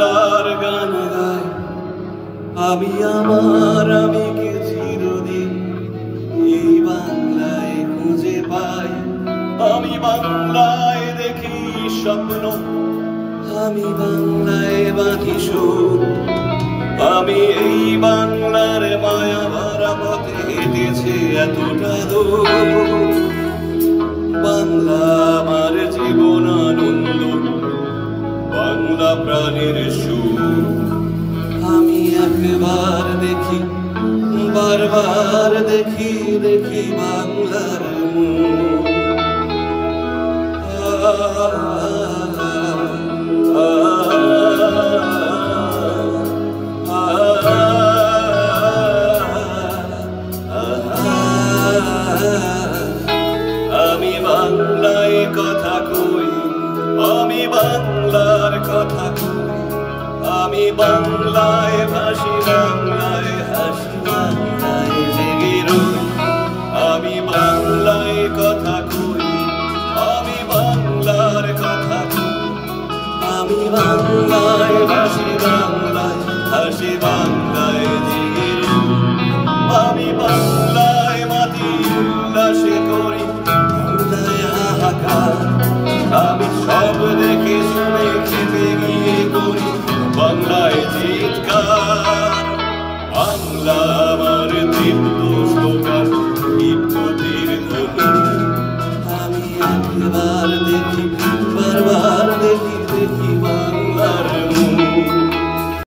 বাংলার গান গাই আমি আমিকে চিরদিন এই বাংলায় খুঁজে পাই। আমি বাংলায় দেখি স্বপ্ন, আমি বাংলায় বাঁধি সুর। আমি এই বাংলার মায়া ভরা পথে হেঁটেছি এতটা দূর। বাংলা আমার জীবন আনন্দ, বাংলা প্রাণের সুর। আমি একবার দেখি, বারবার দেখি, দেখি বাংলার মুখ। আমি বাংলায় কথা কই, আমি বাংলার কথা কই। আমি বাংলায় ভাসি, বাংলায় হাসি, বাংলায় জেগে রই। আমি বাংলায় কথা কই, আমি বাংলার কথা কই। আমি বাংলায় ভাসি, বাংলায় হাসি, বাংলায় জেগে রই। আমি বাংলায় মাটি উল্লাসে করি, বাংলায় হাহাকার। আমি সব দেখে শুনে খেতে গিয়ে করি বাংলায় চিৎকার। বাংলা আমার দীপ্ত